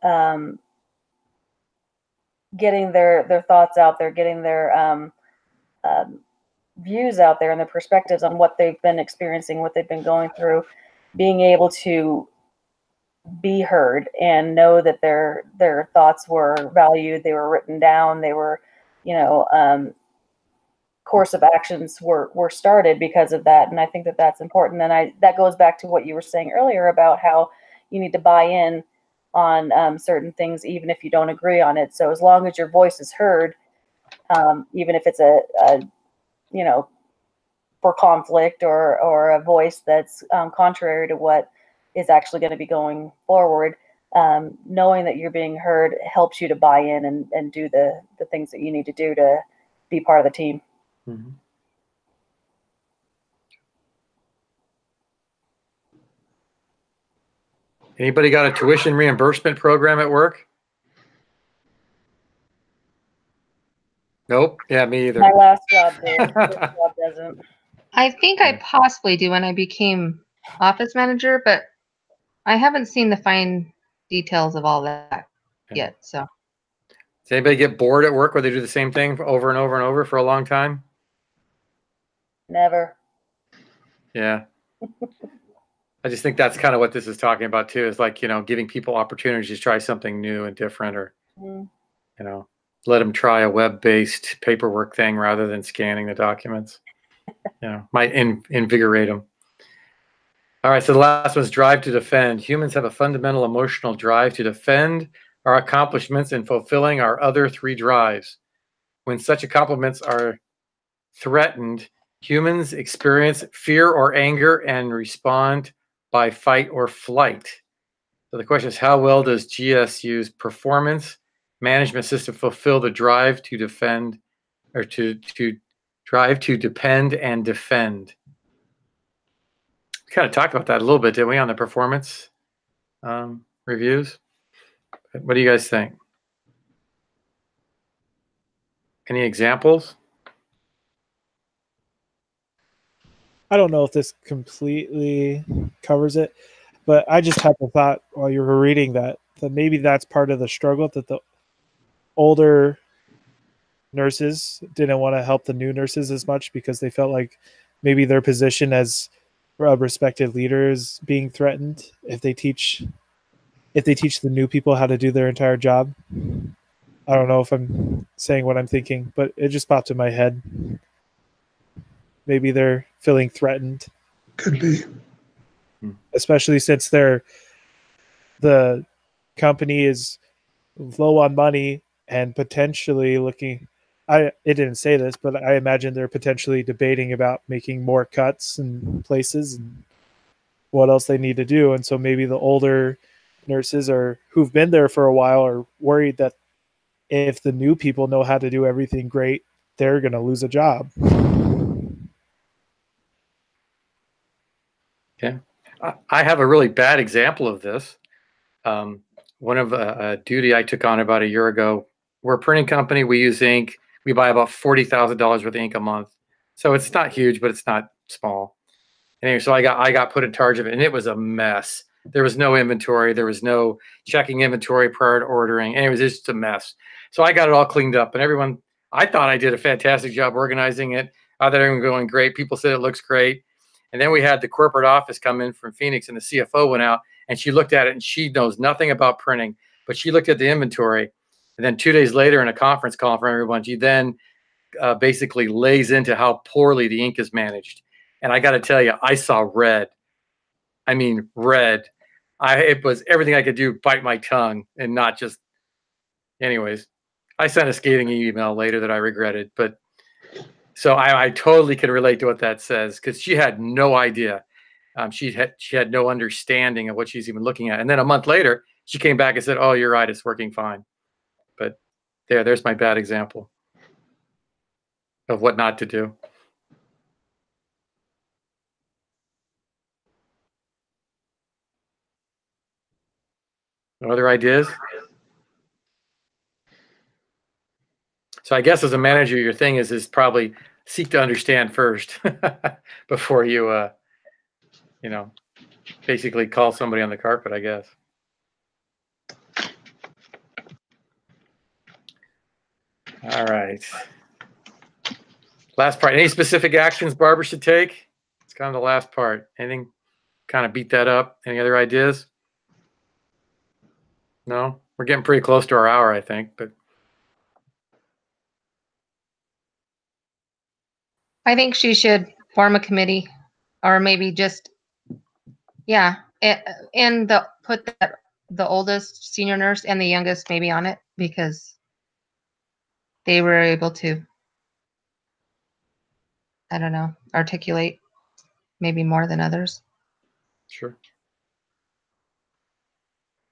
getting their thoughts out there, getting their views out there and their perspectives on what they've been experiencing, what they've been going through, being able to be heard and know that their thoughts were valued, they were written down, they were, course of actions were started because of that. And I think that that's important. And that goes back to what you were saying earlier about how you need to buy in on certain things, even if you don't agree on it. So as long as your voice is heard, even if it's a for conflict or a voice that's contrary to what is actually going to be going forward, knowing that you're being heard helps you to buy in and do the things that you need to do to be part of the team. Mm-hmm. Anybody got a tuition reimbursement program at work? Nope. Yeah, me either. My last job did. This job doesn't. I think I possibly do when I became office manager, but I haven't seen the fine details of all that yet. So, does anybody get bored at work where they do the same thing over and over and over for a long time? Never. Yeah. I just think that's kind of what this is talking about too, is like, giving people opportunities to try something new and different, or, let them try a web-based paperwork thing rather than scanning the documents. Might invigorate them. All right. So the last one is drive to defend. Humans have a fundamental emotional drive to defend our accomplishments in fulfilling our other three drives. When such accomplishments are threatened, humans experience fear or anger and respond by fight or flight. So the question is, how well does GSU's performance management system fulfill the drive to defend, or to drive to depend and defend? We kind of talked about that a little bit, didn't we, on the performance reviews? What do you guys think? Any examples? I don't know if this completely covers it, but I just had the thought while you were reading that maybe that's part of the struggle, that the older nurses didn't want to help the new nurses as much because they felt like maybe their position as a respected leader is being threatened if they teach the new people how to do their entire job. I don't know if I'm saying what I'm thinking, but it just popped in my head. Maybe they're feeling threatened. Could be. Especially since they're the company is low on money and potentially looking, it didn't say this, but I imagine they're potentially debating about making more cuts in places and what else they need to do. And so maybe the older nurses who've been there for a while are worried that if the new people know how to do everything great, they're going to lose a job. Yeah. I have a really bad example of this. One of a duty I took on about a year ago. We're a printing company. We use ink. We buy about $40,000 worth of ink a month. So it's not huge, but it's not small. Anyway, so I got put in charge of it, and it was a mess. There was no inventory. There was no checking inventory prior to ordering, and it was just a mess. So I got it all cleaned up, and I thought I did a fantastic job organizing it. I thought everything was going great. People said it looks great. And then we had the corporate office come in from Phoenix, and the CFO went out, and she looked at it, and she knows nothing about printing, but she looked at the inventory. And then 2 days later in a conference call for everyone, she then basically lays into how poorly the ink is managed. And I got to tell you, I saw red. I mean, red. It was everything I could do, bite my tongue and not just, anyways, I sent a scathing email later that I regretted, but so I totally can relate to what that says, because she had no idea. She had no understanding of what she's even looking at. And then a month later, she came back and said, "Oh, you're right. It's working fine." But there's my bad example of what not to do. Other ideas? So I guess as a manager, your thing is probably seek to understand first before you, basically call somebody on the carpet, I guess. All right. Last part. Any specific actions Barbara should take? It's kind of the last part. Anything kind of beat that up? Any other ideas? No? We're getting pretty close to our hour, I think, but I think she should form a committee, or maybe just, yeah, and put the oldest senior nurse and the youngest maybe on it, because they were able to, I don't know, articulate maybe more than others. sure.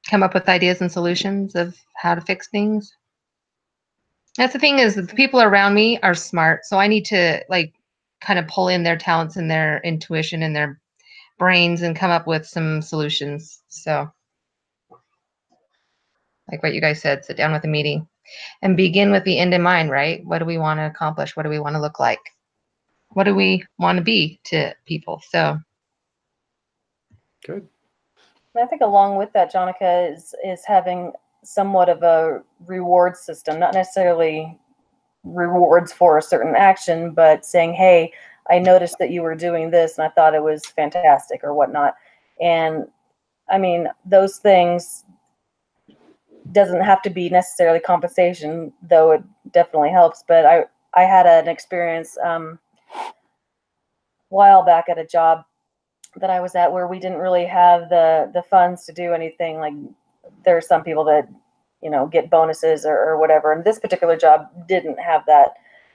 Come up with ideas and solutions of how to fix things. That's the thing, is that the people around me are smart, so I need to kind of pull in their talents and their intuition and their brains and come up with some solutions. So like what you guys said, sit down with a meeting and begin with the end in mind, right? What do we want to accomplish? What do we want to look like? What do we want to be to people? So Good. And I think along with that, Jonica, is having somewhat of a reward system, not necessarily rewards for a certain action, but saying, hey, I noticed that you were doing this and I thought it was fantastic or whatnot. And I mean, those things doesn't have to be necessarily compensation, though it definitely helps. But I had an experience a while back at a job that I was at where we didn't really have the funds to do anything. Like, there are some people that, get bonuses or whatever. And this particular job didn't have that.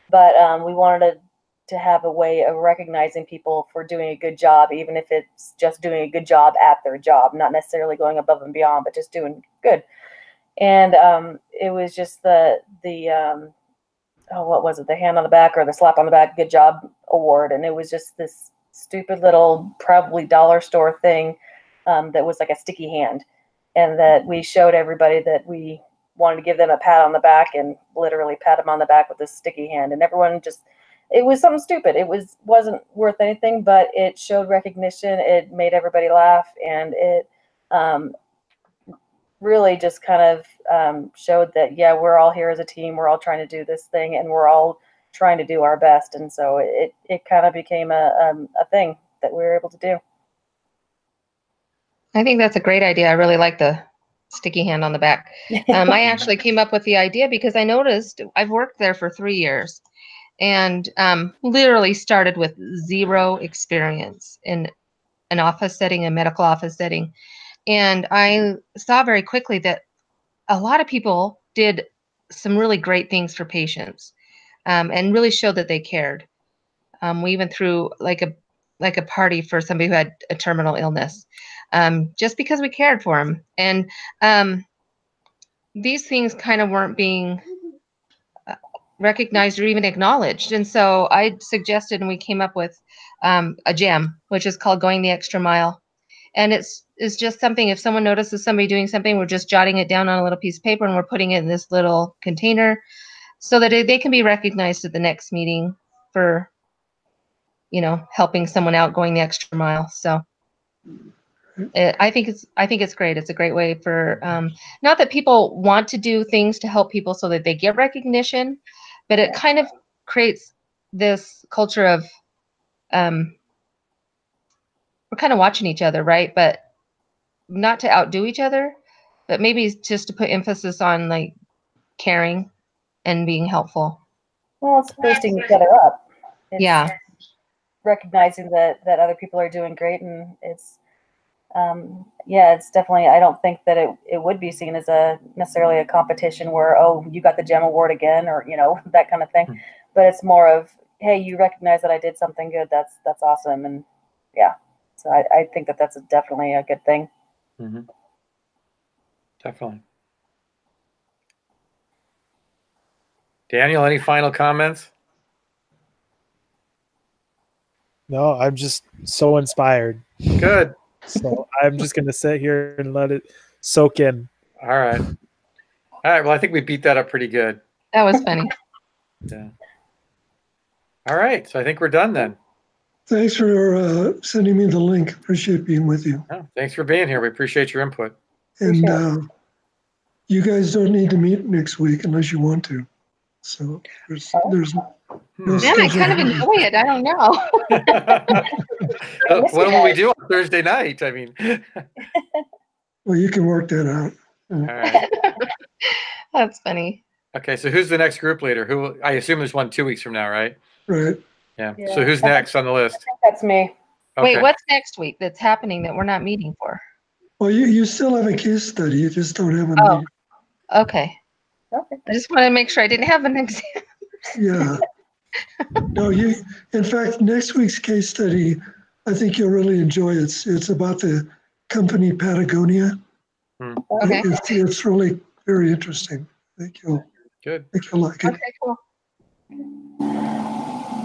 But we wanted to have a way of recognizing people for doing a good job, even if it's just doing a good job at their job, not necessarily going above and beyond, but just doing good. And it was just what was it? The hand on the back or the slap on the back, good job award. And it was just this stupid little, probably dollar store thing that was like a sticky hand. And that we showed everybody that we wanted to give them a pat on the back, and literally pat them on the back with this sticky hand. And everyone it was something stupid. It wasn't worth anything, but it showed recognition. It made everybody laugh. And it really just kind of showed that, yeah, we're all here as a team. We're all trying to do this thing, and we're all trying to do our best. And so it kind of became a thing that we were able to do. I think that's a great idea. I really like the sticky hand on the back. I actually came up with the idea because I noticed I've worked there for 3 years, and literally started with zero experience in an office setting, a medical office setting. And I saw very quickly that a lot of people did some really great things for patients, and really showed that they cared. We even threw like a party for somebody who had a terminal illness, just because we cared for them. And these things kind of weren't being recognized or even acknowledged. And so I suggested, and we came up with a gem, which is called Going the Extra Mile. And it's just something, if someone notices somebody doing something, we're just jotting it down on a little piece of paper and we're putting it in this little container so that they can be recognized at the next meeting for, helping someone out, going the extra mile. So I think it's great. It's a great way for, not that people want to do things to help people so that they get recognition, but it kind of creates this culture of, we're kind of watching each other, right? But not to outdo each other, but maybe just to put emphasis on like caring and being helpful. Well, it's boosting each other up. It's recognizing that other people are doing great, and it's it's definitely, I don't think that it would be seen as necessarily a competition where, oh, you got the GEM award again, or that kind of thing. But it's more of, hey, you recognize that I did something good. That's awesome. And so I think that that's definitely a good thing. Mm-hmm. Definitely. Daniel, any final comments? No, I'm just so inspired. Good. So I'm just going to sit here and let it soak in. All right. Well, I think we beat that up pretty good. That was funny. Yeah. All right. So I think we're done then. Thanks for sending me the link. Appreciate being with you. Oh, thanks for being here. We appreciate your input. And you guys don't need to meet next week unless you want to. So there's no Man, I kind of enjoy it. I don't know. What will we do on Thursday night? I mean, well, you can work that out. All right. That's funny. Okay, so who's the next group leader? Who? I assume there's one 2 weeks from now, right? Right. Yeah. So who's next on the list? I think that's me. Okay. Wait, what's next week that's happening that we're not meeting for? Well, you still have a case study. You just don't have a meeting. Okay. I just want to make sure I didn't have an exam. Yeah. No, in fact, next week's case study, I think you'll really enjoy it. It's about the company Patagonia. Okay. It's really very interesting. I think you'll like it. Okay, cool.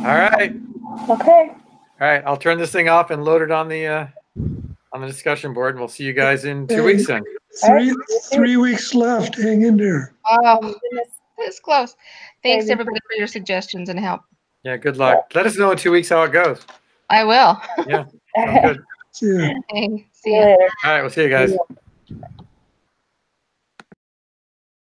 All right. Okay. All right. I'll turn this thing off and load it on the discussion board, and we'll see you guys in 2 weeks then. 3 weeks left. Hang in there. Oh, it's close. Thanks everybody for your suggestions and help. Yeah. Good luck. Let us know in 2 weeks how it goes. I will. Yeah. Sounds good. See ya. Okay, see See you ya. later. All right. We'll see you guys.